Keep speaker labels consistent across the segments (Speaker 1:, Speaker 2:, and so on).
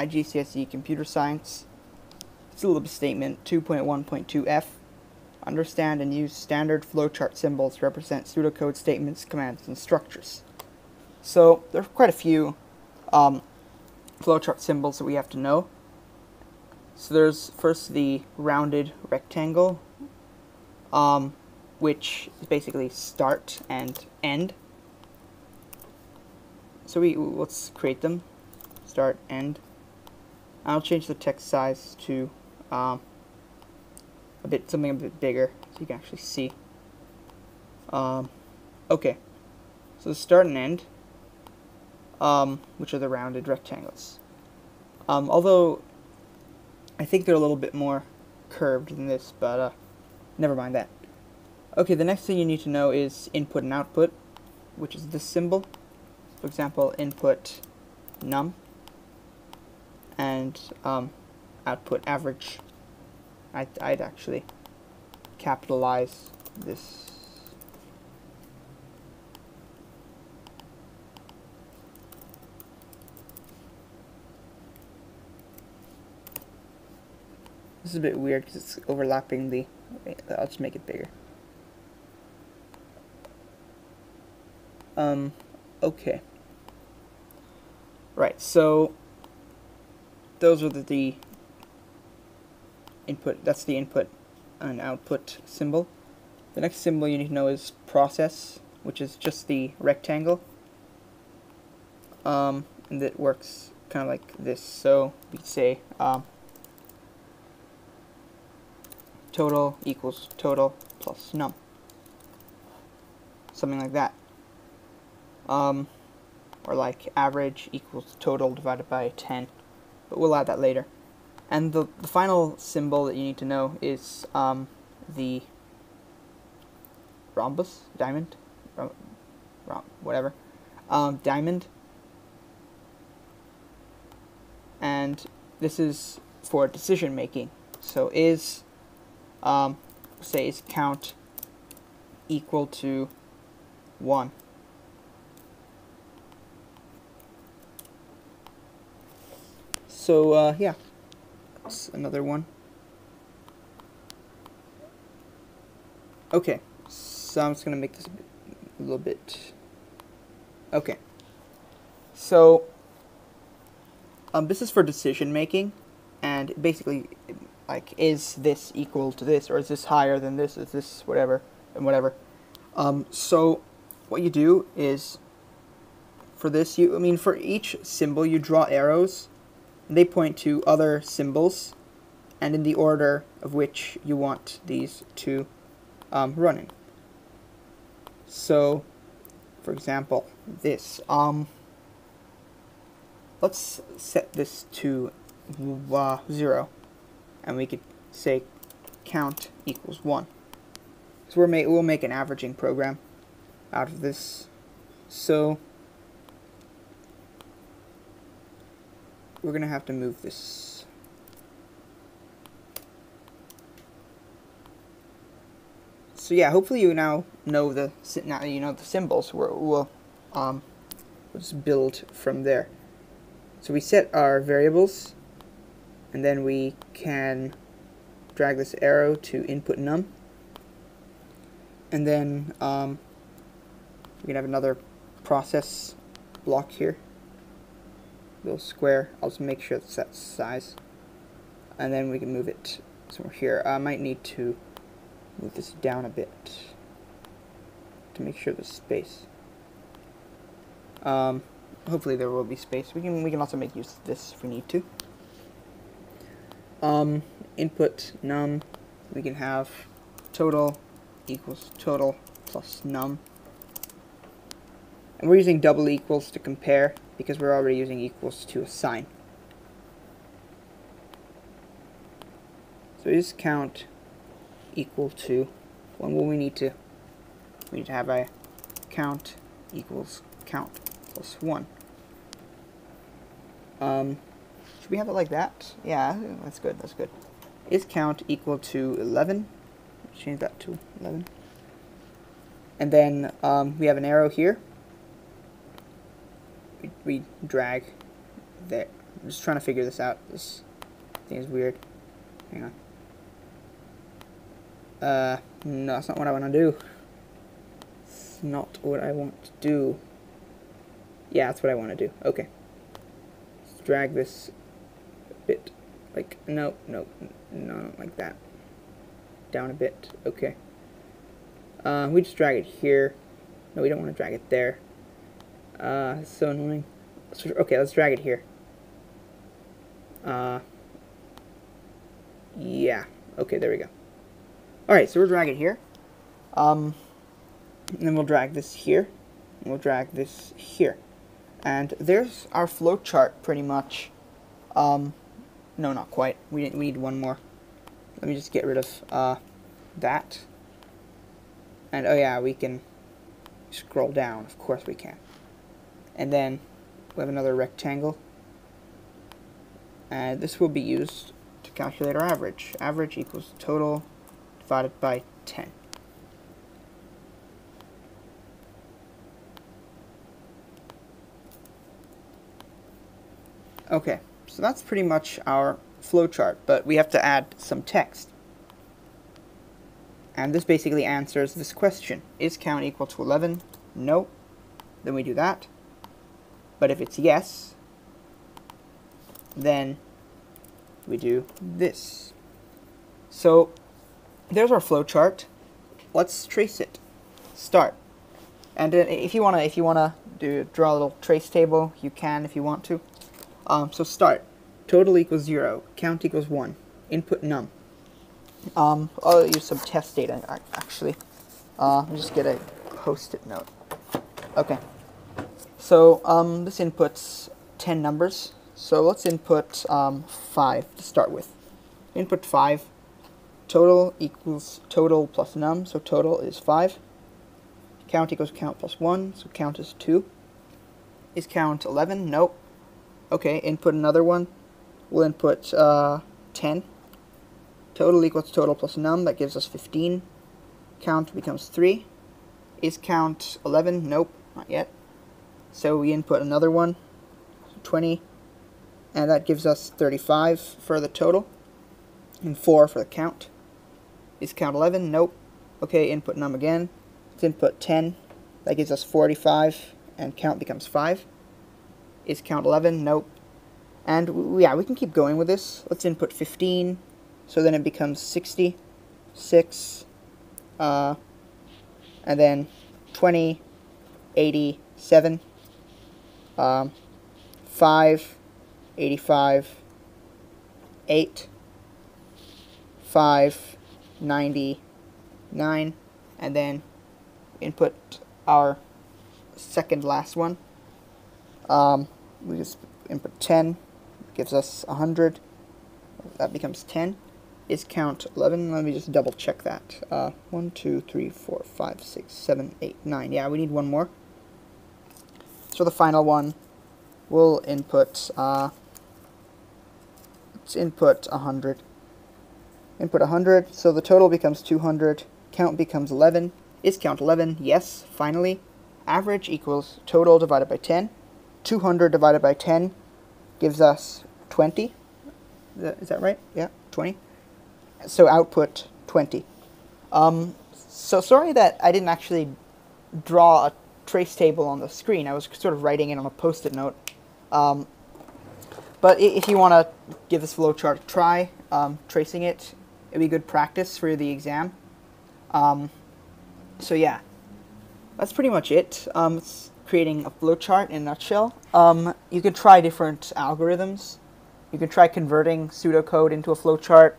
Speaker 1: IGCSE Computer Science. Syllabus Statement 2.1.2F. Understand and use standard flowchart symbols to represent pseudocode statements, commands, and structures. So there are quite a few flowchart symbols that we have to know. So there's first the rounded rectangle, which is basically start and end. So let's create them. Start, end. I'll change the text size to something a bit bigger so you can actually see. Okay, so the start and end, which are the rounded rectangles. Although I think they're a little bit more curved than this, but never mind that. Okay, the next thing you need to know is input and output, which is this symbol. For example, input num and output average. I'd actually capitalize this. This is a bit weird because it's overlapping the... Wait, I'll just make it bigger. Okay. Right, so those are the input, that's the input and output symbol. The next symbol you need to know is process, which is just the rectangle. And it works kind of like this. So we could say total equals total plus num. Something like that. Or like average equals total divided by 10. But we'll add that later. And the final symbol that you need to know is the rhombus, diamond, whatever, diamond. And this is for decision making. So is, say, is count equal to 1? So, yeah, that's another one. Okay, so I'm just going to make this a little bit... Okay, so this is for decision making, and basically, like, is this equal to this, or is this higher than this, is this whatever, and whatever. So what you do is, for this, for each symbol you draw arrows. They point to other symbols, and in the order of which you want these to run in. So, for example, this. Let's set this to 0, and we could say count equals 1. So we'll make an averaging program out of this. So we're going to have to move this. So yeah, hopefully you now know the symbols. We'll just build from there. So we set our variables, and then we can drag this arrow to input num, and then we can have another process block here. Little square. I'll just make sure it's that size, and then we can move it somewhere here. I might need to move this down a bit to make sure there's space. Hopefully there will be space. We can also make use of this if we need to. Input num. We can have total equals total plus num. And we're using double equals to compare, because we're already using equals to assign. So is count equal to 1? Well, we need to have a count equals count plus 1. Should we have it like that? Yeah, that's good. That's good. Is count equal to 11? Change that to 11. And then we have an arrow here. We drag I'm just trying to figure this out. This thing is weird. Hang on. No, that's not what I want to do. It's not what I want to do. Yeah, that's what I want to do. Okay. Let's drag this a bit. Like, no, not like that. Down a bit. Okay. We just drag it here. No, we don't want to drag it there. It's so annoying. Okay, let's drag it here. Yeah. Okay, there we go. Alright, so we'll drag it here. And then we'll drag this here. And we'll drag this here. And there's our flowchart, pretty much. No, not quite. We need one more. Let me just get rid of that. And oh yeah, we can scroll down. Of course we can. And then we have another rectangle. And this will be used to calculate our average. Average equals total divided by 10. Okay, so that's pretty much our flowchart, but we have to add some text. And this basically answers this question. Is count equal to 11? No. Then we do that. But if it's yes, then we do this. So there's our flowchart. Let's trace it. Start. And if you wanna draw a little trace table, you can if you want to. So start. Total equals 0. Count equals 1. Input num. I'll use some test data actually. Let me just get a post-it note. Okay. So this inputs 10 numbers. So let's input 5 to start with. Input 5. Total equals total plus num. So total is 5. Count equals count plus 1. So count is 2. Is count 11? Nope. Okay, input another one. We'll input 10. Total equals total plus num. That gives us 15. Count becomes 3. Is count 11? Nope, not yet. So we input another one, 20. And that gives us 35 for the total. And 4 for the count. Is count 11? Nope. Okay, input num again. Let's input 10. That gives us 45. And count becomes 5. Is count 11? Nope. And yeah, we can keep going with this. Let's input 15. So then it becomes 60, 6, and then 20, 80, 7, 5, 85, 8, 5, 90, 9, and then input our second last one. We just input 10, gives us 100, that becomes 10. Is count 11? Let me just double check that. 1, 2, 3, 4, 5, 6, 7, 8, 9. Yeah, we need one more. So the final one, we'll input, let's input 100. Input 100, so the total becomes 200. Count becomes 11. Is count 11? Yes, finally. Average equals total divided by 10. 200 divided by 10 gives us 20. Is that right? Yeah, 20. So output 20. So sorry that I didn't actually draw a trace table on the screen. I was sort of writing it on a post-it note. But if you want to give this flowchart a try, tracing it, it'd be good practice for the exam. So yeah, that's pretty much it. It's creating a flowchart in a nutshell. You could try different algorithms. You could try converting pseudocode into a flowchart,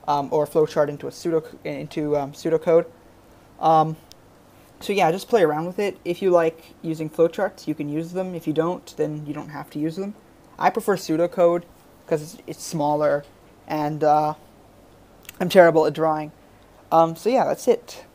Speaker 1: or a flowchart into a pseudocode. So yeah, just play around with it. If you like using flowcharts, you can use them. If you don't, then you don't have to use them. I prefer pseudocode because it's smaller, and I'm terrible at drawing. So yeah, that's it.